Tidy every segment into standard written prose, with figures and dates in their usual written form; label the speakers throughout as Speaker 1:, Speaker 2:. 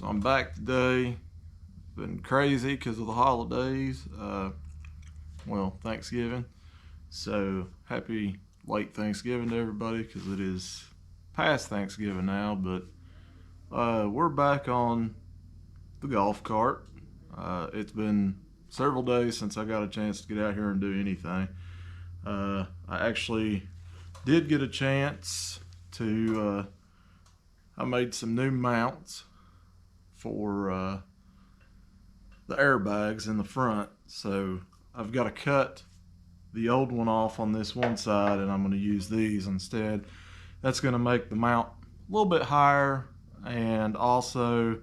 Speaker 1: So I'm back today. Been crazy because of the holidays. Well, Thanksgiving. So happy late Thanksgiving to everybody, because it is past Thanksgiving now. But we're back on the golf cart. It's been several days since I got a chance to get out here and do anything. I actually did get a chance to I made some new mounts for the airbags in the front. So I've got to cut the old one off on this one side, and I'm going to use these instead. That's going to make the mount a little bit higher, and also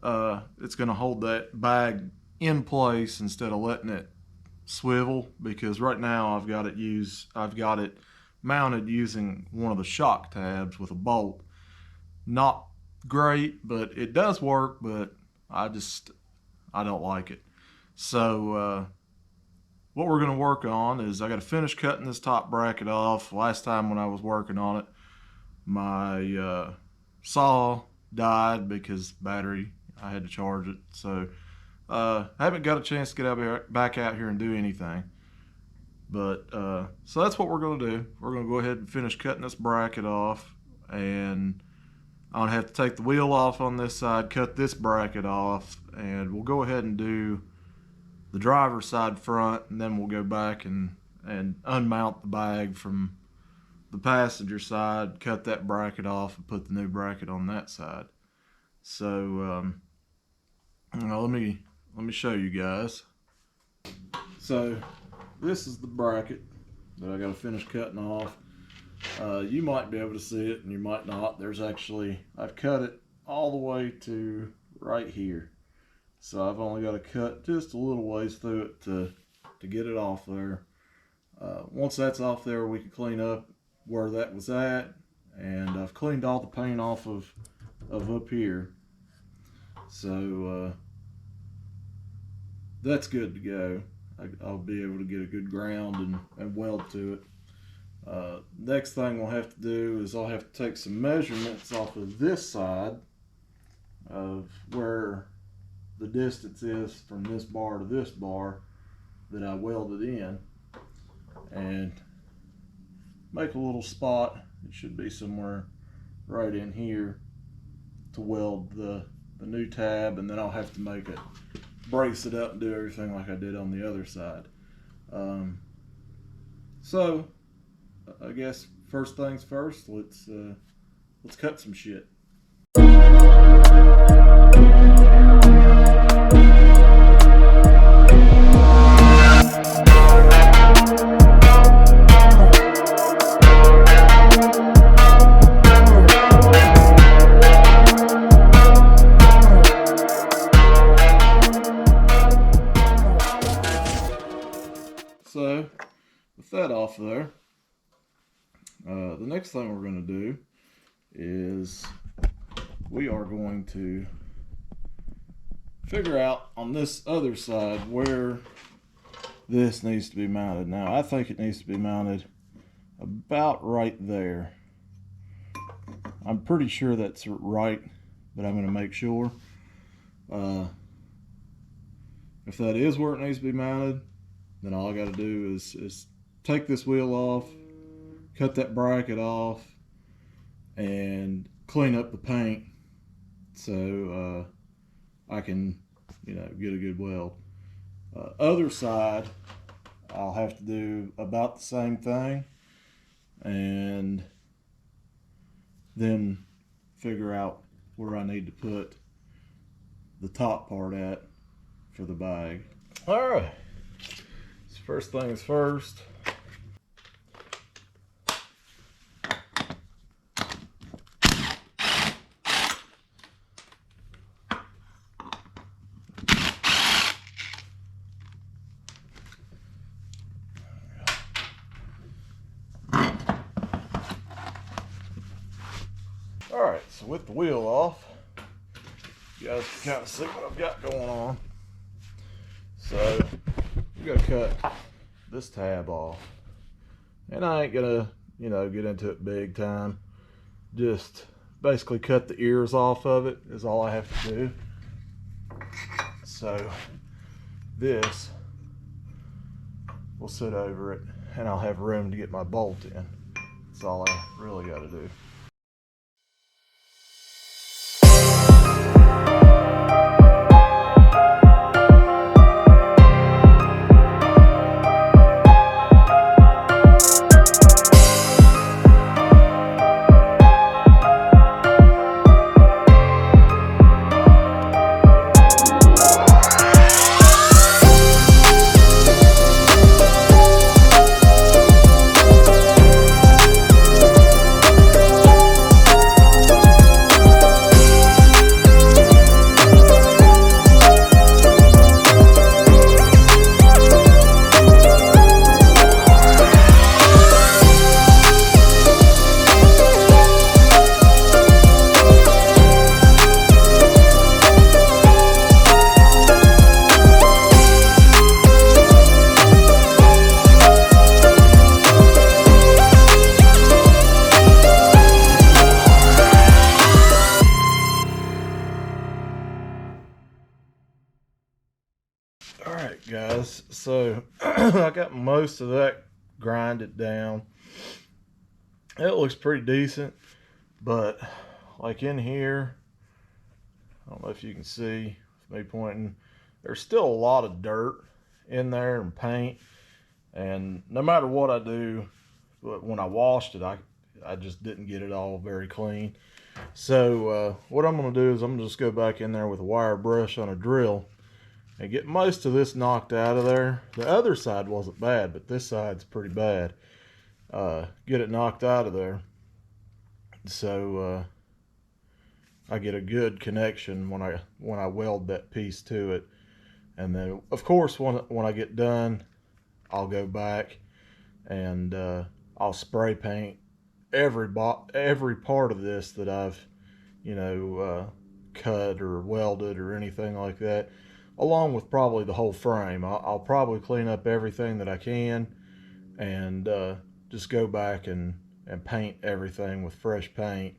Speaker 1: it's going to hold that bag in place instead of letting it swivel, because right now I've got it mounted using one of the shock tabs with a bolt. Not great, but it does work, but I don't like it. So what we're going to work on is I got to finish cutting this top bracket off. Last time when I was working on it, my saw died because battery, I had to charge it. So I haven't got a chance to get back out here and do anything. But so that's what we're going to do. We're going to go ahead and finish cutting this bracket off, and I'm going to have to take the wheel off on this side, cut this bracket off, and we'll go ahead and do the driver's side front, and then we'll go back and unmount the bag from the passenger side, cut that bracket off, and put the new bracket on that side. So let me show you guys. So this is the bracket that I got to finish cutting off. You might be able to see it and you might not. I've cut it all the way to right here. So I've only got to cut just a little ways through it to get it off there. Once that's off there, we can clean up where that was at. And I've cleaned all the paint off of up here. So that's good to go. I'll be able to get a good ground and weld to it. Next thing we'll have to do is I'll have to take some measurements off of this side of where the distance is from this bar to this bar that I welded in, and make a little spot. It should be somewhere right in here to weld the new tab, and then I'll have to brace it up and do everything like I did on the other side. So I guess first things first, let's cut some shit. So with that off there, the next thing we're going to do is we are going to figure out on this other side where this needs to be mounted. Now I think it needs to be mounted about right there. I'm pretty sure that's right, but I'm going to make sure. If that is where it needs to be mounted, then all I got to do is take this wheel off, cut that bracket off, and clean up the paint so I can, get a good weld. Other side, I'll have to do about the same thing, and then figure out where I need to put the top part at for the bag. All right. So first things first. Alright, so with the wheel off, you guys can kind of see what I've got going on. So, we gotta cut this tab off. And I ain't gonna, get into it big time. Just basically cut the ears off of it is all I have to do. So this will sit over it, and I'll have room to get my bolt in. That's all I really got to do. Alright guys, so I got most of that grinded down. It looks pretty decent, but like in here, I don't know if you can see with me pointing, there's still a lot of dirt in there and paint, and no matter what I do, when I washed it, I just didn't get it all very clean. So what I'm going to do is I'm going to just go back in there with a wire brush on a drill and get most of this knocked out of there. The other side wasn't bad, but this side's pretty bad. Get it knocked out of there so I get a good connection when I weld that piece to it. And then of course when I get done, I'll go back and I'll spray paint every part of this that I've cut or welded or anything like that, along with probably the whole frame. I'll probably clean up everything that I can and just go back and paint everything with fresh paint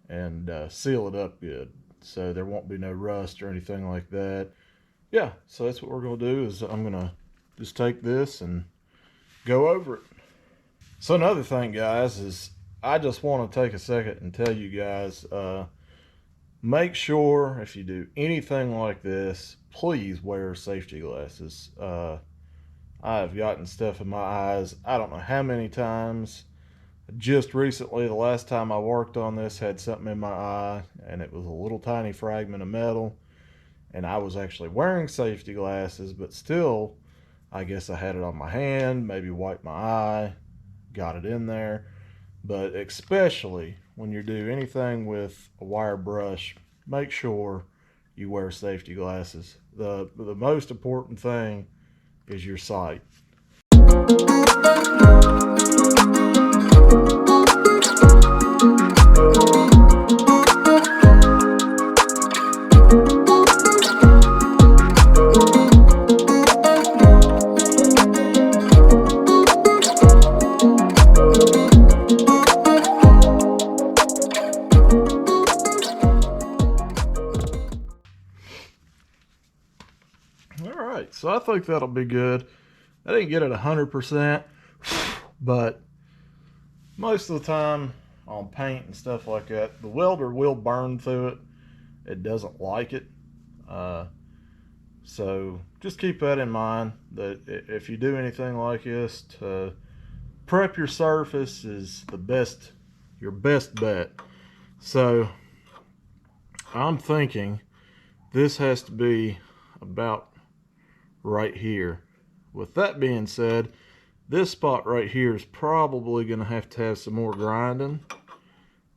Speaker 1: and seal it up good so there won't be no rust or anything like that. Yeah, so that's what we're going to do. Is I'm going to just take this and go over it. So another thing, guys, is I just want to take a second and tell you guys, make sure if you do anything like this, please wear safety glasses. I've gotten stuff in my eyes I don't know how many times. Just recently, the last time I worked on this, had something in my eye, and it was a little tiny fragment of metal, and I was actually wearing safety glasses, but still, I guess I had it on my hand, maybe wiped my eye, got it in there. But especially when you do anything with a wire brush, make sure you wear safety glasses. The most important thing is your sight. Alright, so I think that'll be good. I didn't get it 100%, but most of the time on paint and stuff like that, the welder will burn through it. It doesn't like it. So just keep that in mind, that if you do anything like this, to prep your surface is your best bet. So I'm thinking this has to be about right here. With that being said, this spot right here is probably going to have some more grinding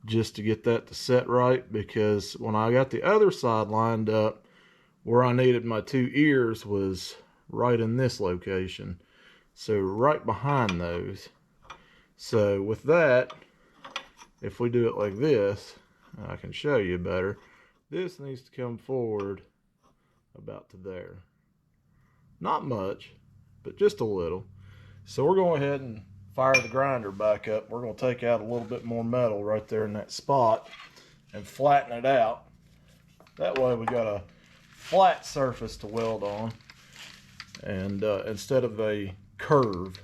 Speaker 1: just to get that to set right, because when I got the other side lined up, where I needed my two ears was right in this location, so right behind those. So with that, if we do it like this, I can show you better. This needs to come forward about to there. Not much, but just a little. So we're going ahead and fire the grinder back up. We're going to take out a little bit more metal right there in that spot. and flatten it out. That way we got a flat surface to weld on, and instead of a curve.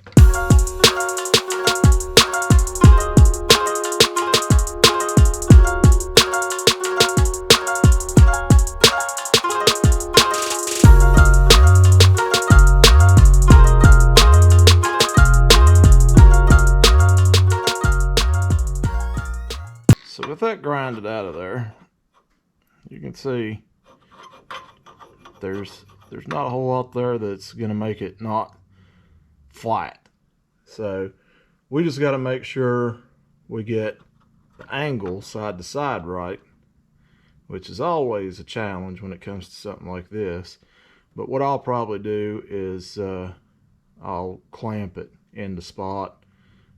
Speaker 1: So with that grinded out of there, you can see there's not a whole lot there that's going to make it not flat. So we just got to make sure we get the angle side to side right, which is always a challenge when it comes to something like this. But what I'll probably do is I'll clamp it in the spot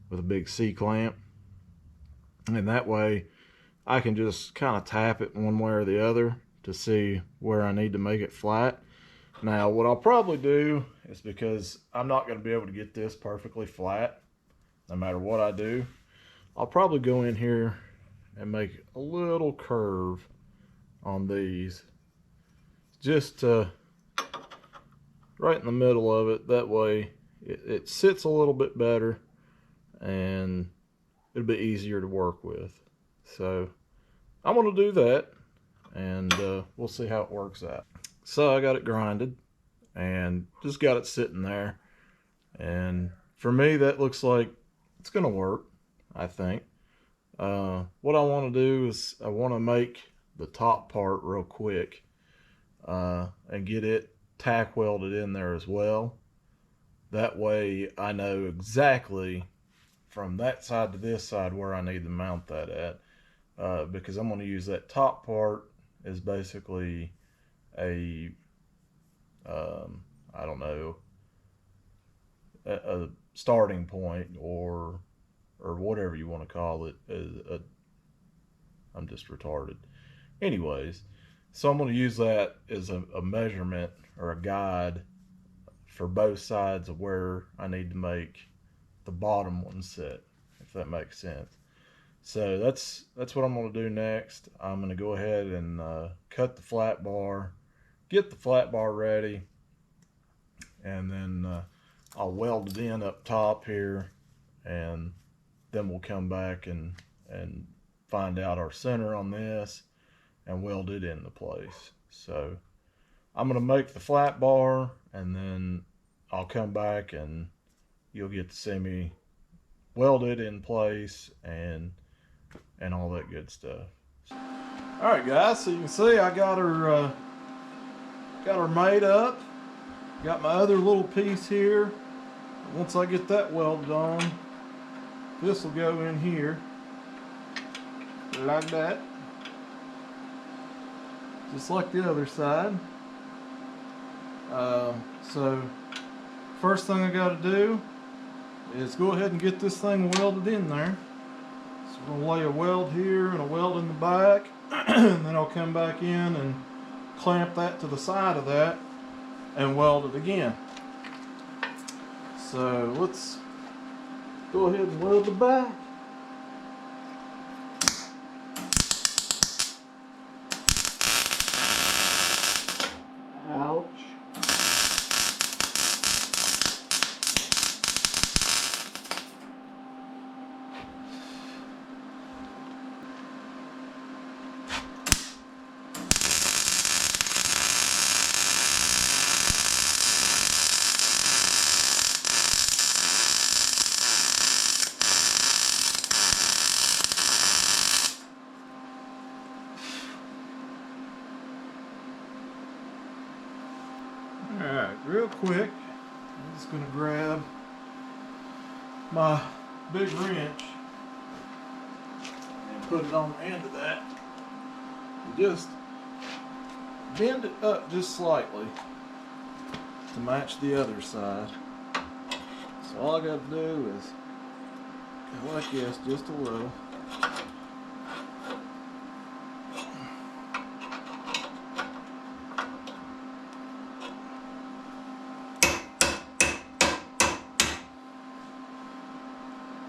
Speaker 1: with a big C-clamp, and that way I can just kind of tap it one way or the other to see where I need to make it flat. Now what I'll probably do is, because I'm not going to be able to get this perfectly flat no matter what I do, I'll probably go in here and make a little curve on these, just right in the middle of it. That way it sits a little bit better and it'll be easier to work with. So I'm going to do that, and we'll see how it works out. So I got it grinded and just got it sitting there, and for me that looks like it's going to work, I think. What I want to do is I want to make the top part real quick and get it tack welded in there as well. That way I know exactly from that side to this side where I need to mount that at, because I'm going to use that top part as basically a I don't know, a starting point, or whatever you want to call it. I'm just retarded. Anyways, so I'm going to use that as a measurement or a guide for both sides of where I need to make the bottom one sit, if that makes sense. So that's what I'm going to do next. I'm going to go ahead and cut the flat bar, get the flat bar ready, and then I'll weld it in up top here, and then we'll come back and find out our center on this and weld it into place. So I'm going to make the flat bar, and then I'll come back and you'll get to see me weld it in place and all that good stuff. All right, guys, so you can see I got her made up. Got my other little piece here. Once I get that welded on, this will go in here like that, just like the other side. So first thing I got to do is go ahead and get this thing welded in there. So I'm going to lay a weld here and a weld in the back, and then I'll come back in and clamp that to the side of that and weld it again. So let's go ahead and weld the back. Ouch. Alright, real quick, I'm just going to grab my big wrench and put it on the end of that. And just bend it up just slightly to match the other side. So all I got to do is go like this, just a little.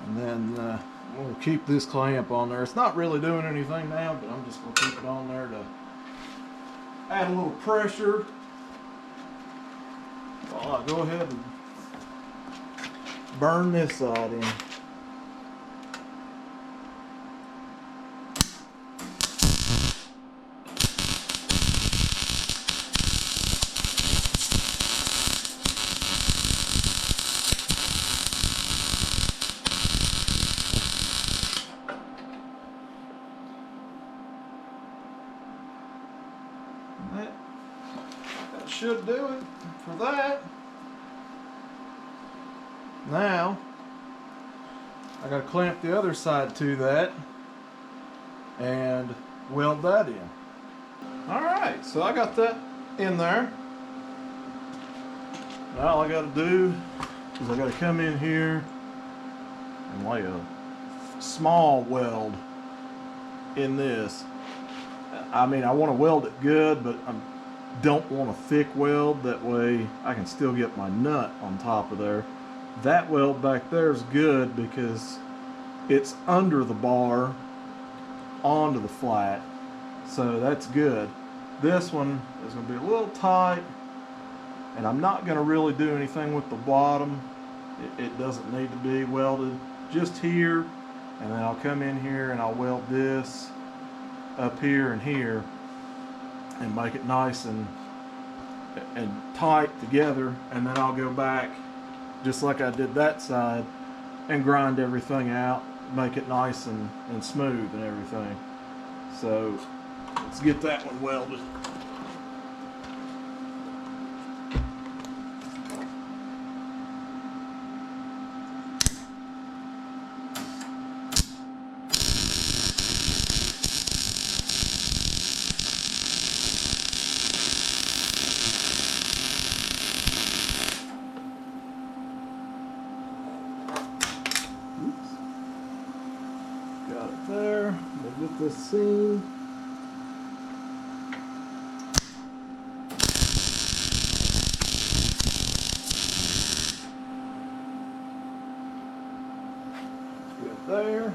Speaker 1: And then we'll keep this clamp on there. It's not really doing anything now, but I'm just going to keep it on there to add a little pressure. I'll go ahead and burn this side in. That should do it for that. Now, I got to clamp the other side to that and weld that in. Alright, so I got that in there. Now all I got to do is I got to come in here and lay a small weld in this. I mean, I want to weld it good, but I don't want a thick weld. That way I can still get my nut on top of there. That weld back there is good because it's under the bar onto the flat, so that's good. This one is going to be a little tight, and I'm not going to really do anything with the bottom. It doesn't need to be welded, just here, and then I'll come in here and I'll weld this up here and here and make it nice and tight together, and then I'll go back just like I did that side and grind everything out, make it nice and smooth and everything. So let's get that one welded. Got it there. We'll get this seam. Good there.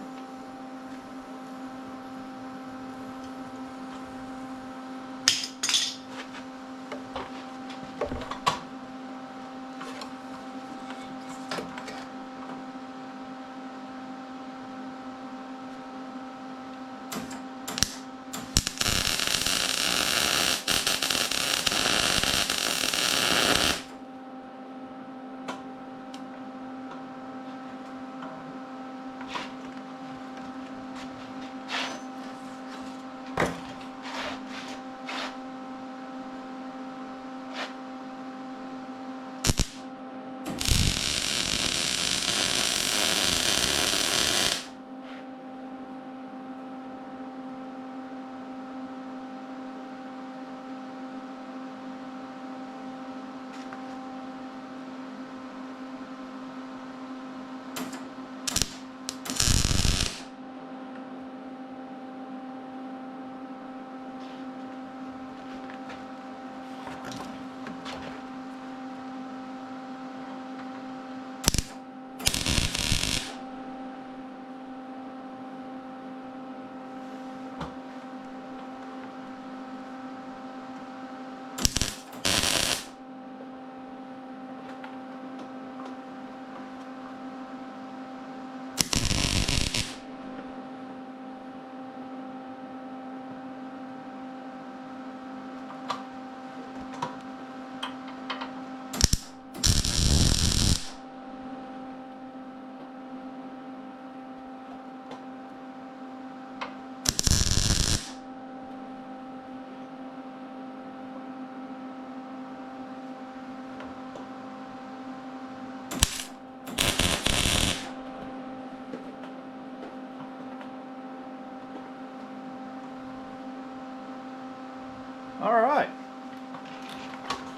Speaker 1: All right,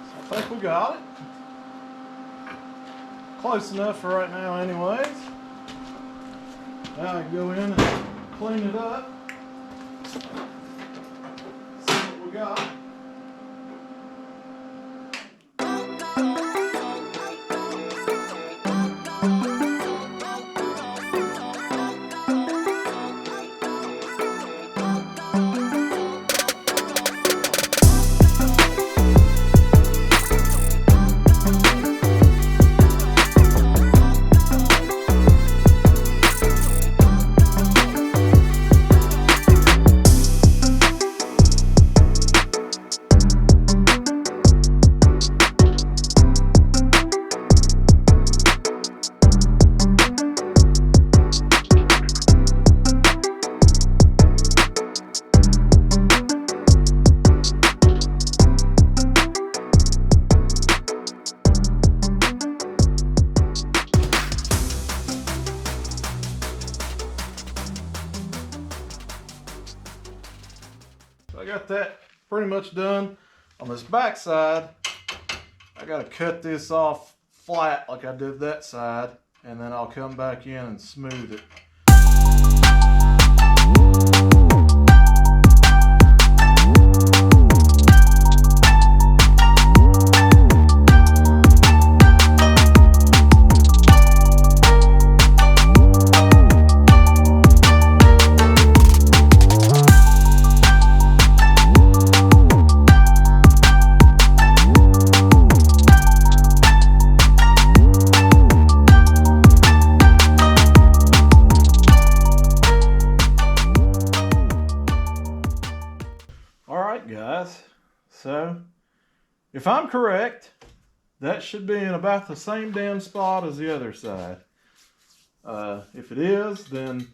Speaker 1: so I think we got it. Close enough for right now anyways. Now I can go in and clean it up. See what we got. So I got that pretty much done. On this back side, I got to cut this off flat like I did that side, and then I'll come back in and smooth it. Guys, so if I'm correct, that should be in about the same damn spot as the other side. If it is, then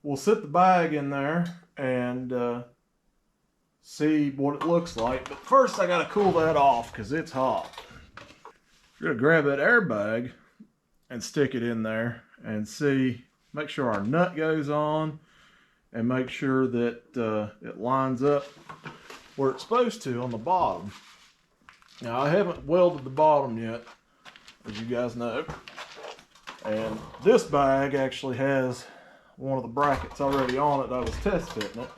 Speaker 1: we'll sit the bag in there and see what it looks like. But first I gotta cool that off because it's hot. We're gonna grab that airbag and stick it in there and see, make sure our nut goes on and make sure that it lines up where it's supposed to on the bottom. Now I haven't welded the bottom yet, as you guys know, and this bag actually has one of the brackets already on it. I was test fitting it,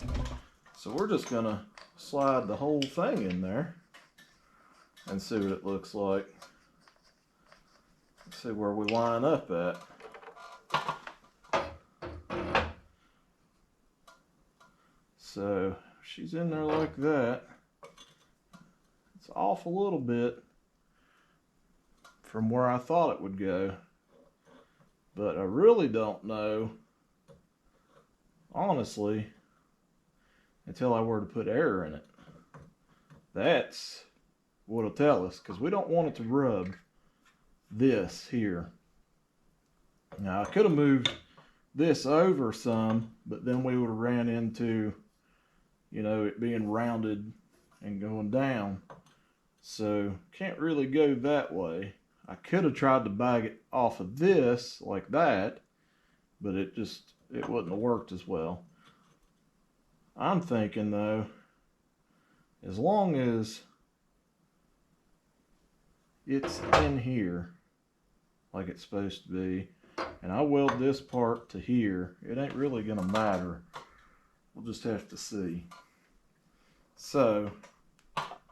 Speaker 1: so we're just gonna slide the whole thing in there and see what it looks like. Let's see where we line up at. So she's in there like that. It's off a little bit from where I thought it would go, but I really don't know, honestly, until I were to put air in it. That's what'll tell us, because we don't want it to rub this here. Now I could have moved this over some, but then we would have ran into, you know, it being rounded and going down. So can't really go that way. I could have tried to bag it off of this like that, but it wouldn't have worked as well. I'm thinking though, as long as it's in here like it's supposed to be, and I weld this part to here, it ain't really gonna matter. We'll just have to see. So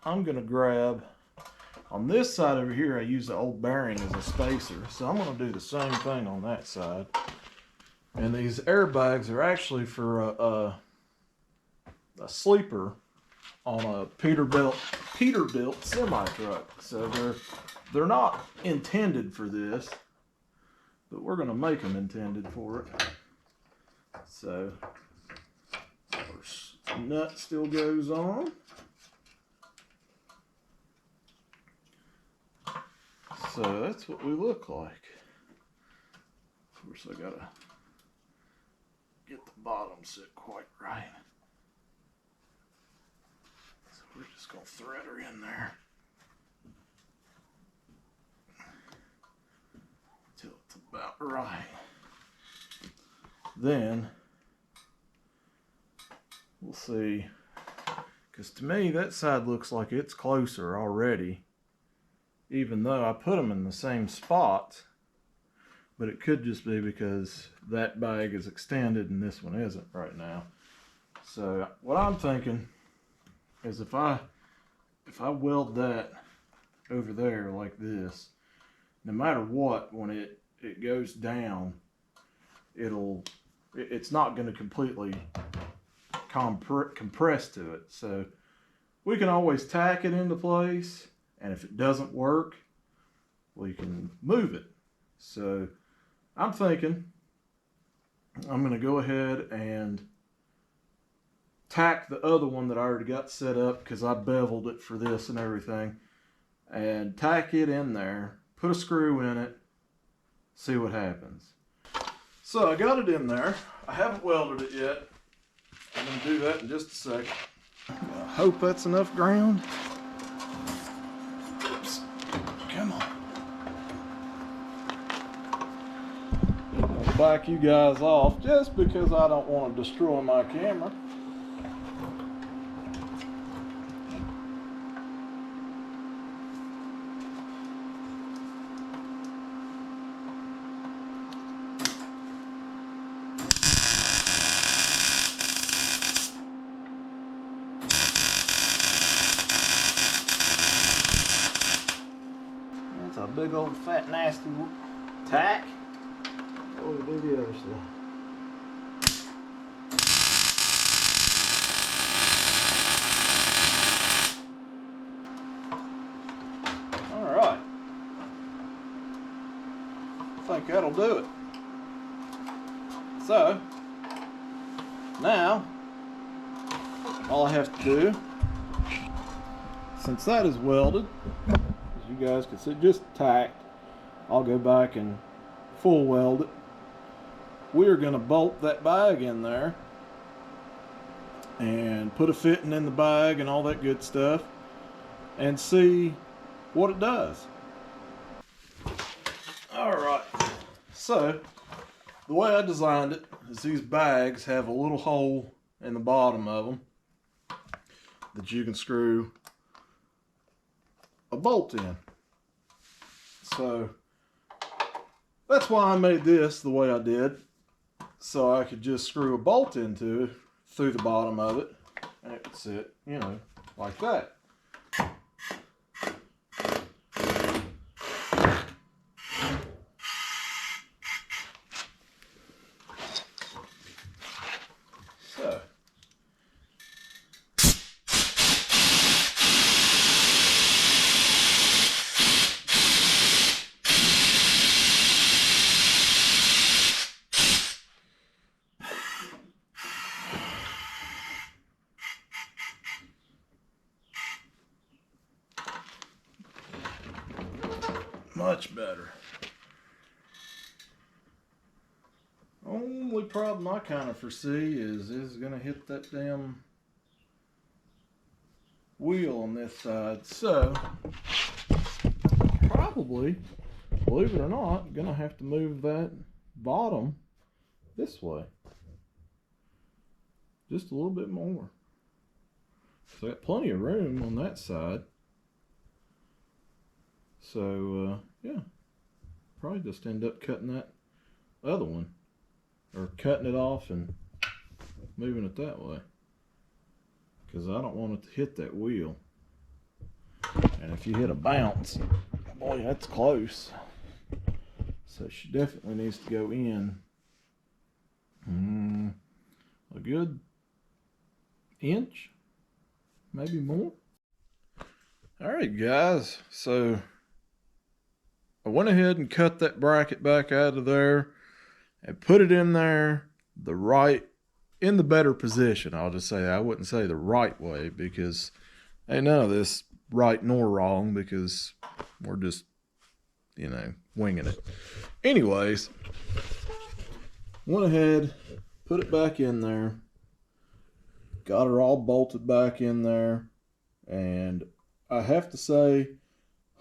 Speaker 1: I'm gonna grab, on this side over here I use the old bearing as a spacer, so I'm gonna do the same thing on that side. And these airbags are actually for a sleeper on a Peterbilt semi-truck. So they're not intended for this, but we're gonna make them intended for it. So our nut still goes on. So that's what we look like. Of course I gotta get the bottom set quite right. So we're just gonna thread her in there till it's about right. Then we'll see, because to me that side looks like it's closer already, even though I put them in the same spot. But it could just be because that bag is extended and this one isn't right now. So what I'm thinking is if I weld that over there like this, no matter what, when it goes down, it's not going to completely compress to it. So we can always tack it into place, and if it doesn't work, we can move it. So I'm thinking I'm going to go ahead and tack the other one that I already got set up, because I beveled it for this and everything, and tack it in there, put a screw in it, see what happens. So I got it in there. I haven't welded it yet. I'm going to do that in just a second. I hope that's enough ground. Oops. Come on. I'll back you guys off just because I don't want to destroy my camera. big old fat nasty tack. Oh, we do the other side. Alright. I think that'll do it. So, now, all I have to do, since that is welded, as you guys can see, just tacked, I'll go back and full weld it. We're going to bolt that bag in there and put a fitting in the bag and all that good stuff and see what it does. Alright, so the way I designed it is these bags have a little hole in the bottom of them that you can screw a bolt in. So that's why I made this the way I did, so I could just screw a bolt into it through the bottom of it and it would sit, you know, like that. So much better. Only problem I kind of foresee is gonna hit that damn wheel on this side. So probably, believe it or not, gonna have to move that bottom this way. Just a little bit more. So I got plenty of room on that side. So yeah, probably just end up cutting that other one, or cutting it off and moving it that way, because I don't want it to hit that wheel. And if you hit a bounce, boy, that's close. So she definitely needs to go in a good inch, maybe more. All right, guys, so I went ahead and cut that bracket back out of there and put it in there in the better position. I'll just say that. I wouldn't say the right way, because ain't none of this right nor wrong, because we're just, you know, winging it. Anyways, went ahead, put it back in there, got her all bolted back in there, and I have to say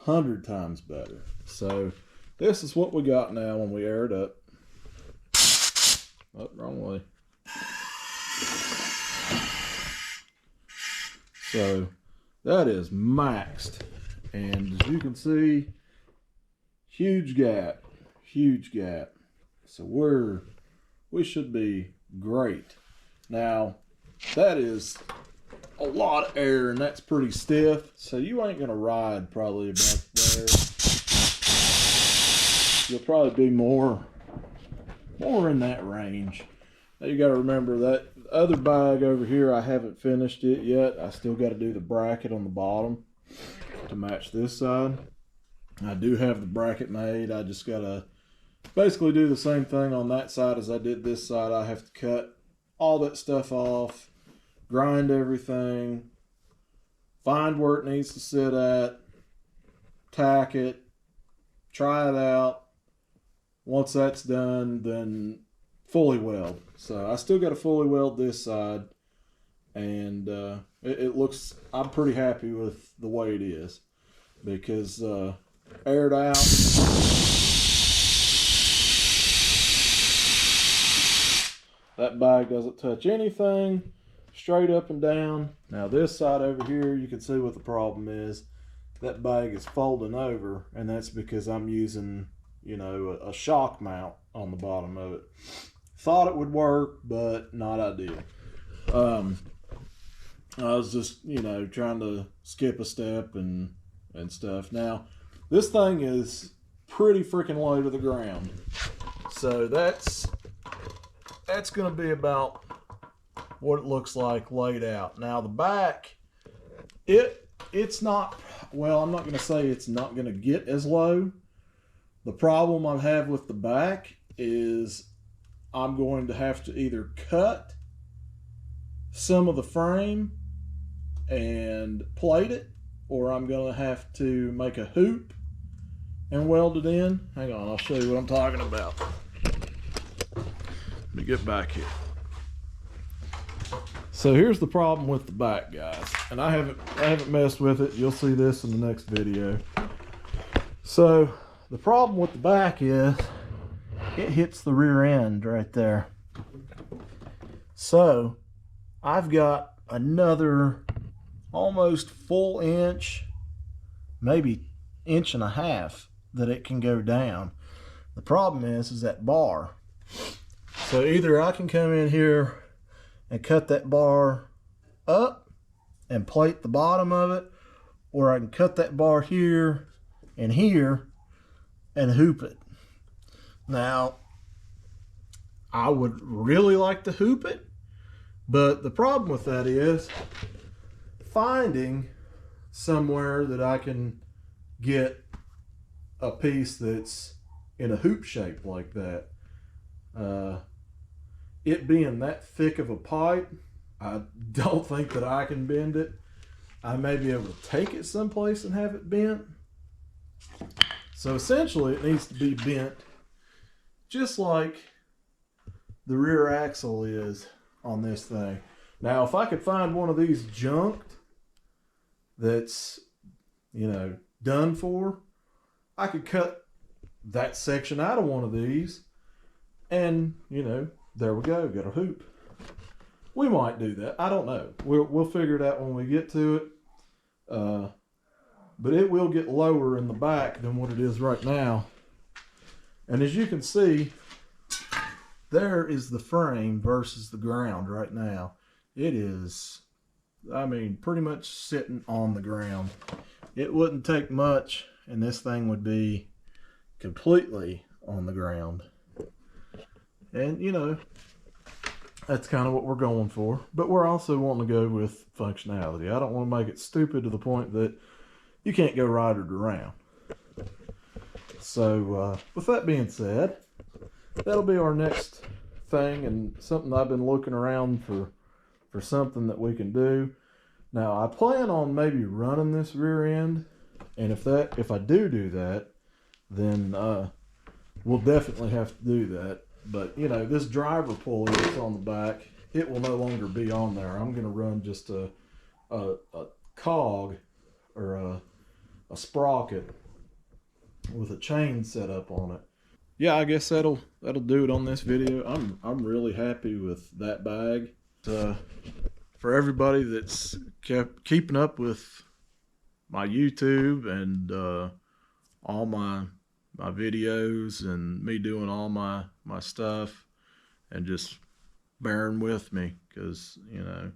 Speaker 1: 100 times better. So this is what we got now when we air it up. Oh, wrong way. So that is maxed, and as you can see, huge gap. So we should be great. Now that is a lot of air, and that's pretty stiff, so you ain't gonna ride probably about there. You'll probably be more in that range. Now you got to remember that other bag over here, I haven't finished it yet. I still got to do the bracket on the bottom to match this side. I do have the bracket made. I just got to basically do the same thing on that side as I did this side. I have to cut all that stuff off, grind everything, find where it needs to sit at, tack it, try it out. Once that's done, then fully weld. So I still got to fully weld this side, and it looks, I'm pretty happy with the way it is, because aired out, that bag doesn't touch anything, straight up and down. Now this side over here, you can see what the problem is. That bag is folding over, and that's because I'm using, you know, a shock mount on the bottom of it. Thought it would work, but not ideal. I was just, you know, trying to skip a step and stuff. Now, this thing is pretty freaking low to the ground. So that's going to be about what it looks like laid out. Now the back, it's not, well, I'm not going to say it's not going to get as low. The problem I have with the back is I'm going to have to either cut some of the frame and plate it, or I'm going to have to make a hoop and weld it in. Hang on, I'll show you what I'm talking about. Let me get back here. So here's the problem with the back, guys, and I haven't messed with it. You'll see this in the next video. So the problem with the back is it hits the rear end right there. So I've got another almost full inch, maybe inch and a half that it can go down. The problem is that bar. So either I can come in here and cut that bar up and plate the bottom of it, or I can cut that bar here and here and hoop it. Now, I would really like to hoop it, but the problem with that is finding somewhere that I can get a piece that's in a hoop shape like that. It being that thick of a pipe, I don't think that I can bend it. I may be able to take it someplace and have it bent. So essentially it needs to be bent just like the rear axle is on this thing. Now, if I could find one of these junked that's, you know, done for, I could cut that section out of one of these and, you know, there we go, got a hoop. We might do that. I don't know. We'll figure it out when we get to it. But it will get lower in the back than what it is right now. And as you can see, there is the frame versus the ground right now. It is, I mean, pretty much sitting on the ground. It wouldn't take much and this thing would be completely on the ground. And, you know, that's kind of what we're going for. But we're also wanting to go with functionality. I don't want to make it stupid to the point that you can't go ride it around. So, with that being said, that'll be our next thing, and something I've been looking around for something that we can do. Now, I plan on maybe running this rear end, and if I do that, then we'll definitely have to do that. But, you know, this driver pulley that's on the back, it will no longer be on there. I'm going to run just a cog or a sprocket with a chain set up on it. Yeah, I guess that'll do it on this video. I'm really happy with that bag. For everybody that's kept keeping up with my YouTube and all my videos and me doing all my stuff and just bearing with me, because, you know,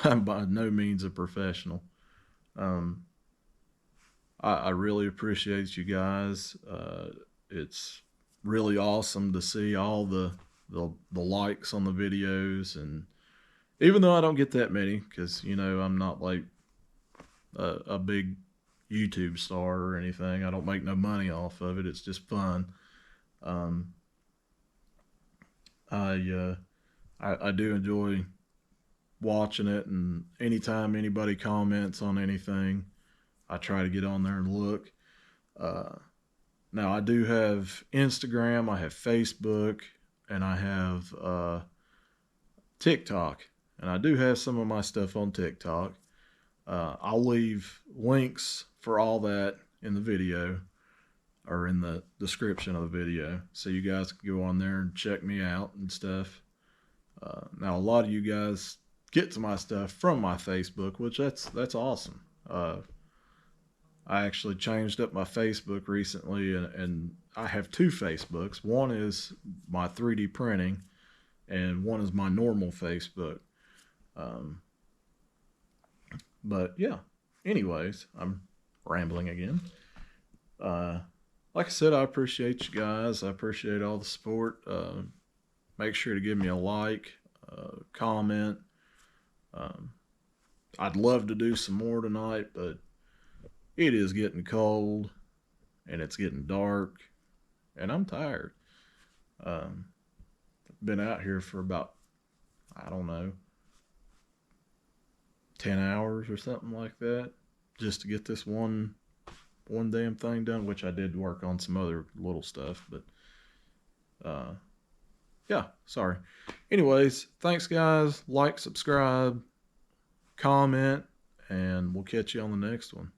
Speaker 1: I'm by no means a professional. I really appreciate you guys. It's really awesome to see all the likes on the videos, and even though I don't get that many, because, you know, I'm not like a big YouTube star or anything. I don't make no money off of it. It's just fun. I do enjoy watching it, and anytime anybody comments on anything, I try to get on there and look. Now, I do have Instagram, I have Facebook, and I have TikTok. And I do have some of my stuff on TikTok. I'll leave links for all that in the video, or in the description of the video, so you guys can go on there and check me out and stuff. Now, a lot of you guys get to my stuff from my Facebook, which that's awesome. I actually changed up my Facebook recently, and I have two Facebooks. One is my 3D printing, and one is my normal Facebook. But yeah, anyways, I'm rambling again. Like like I said, I appreciate you guys. I appreciate all the support. Make sure to give me a like, comment. I'd love to do some more tonight, but it is getting cold and it's getting dark and I'm tired. Been out here for about, I don't know, 10 hours or something like that just to get this one damn thing done, which I did work on some other little stuff, but yeah, sorry. Anyways, thanks guys. Like, subscribe, comment, and we'll catch you on the next one.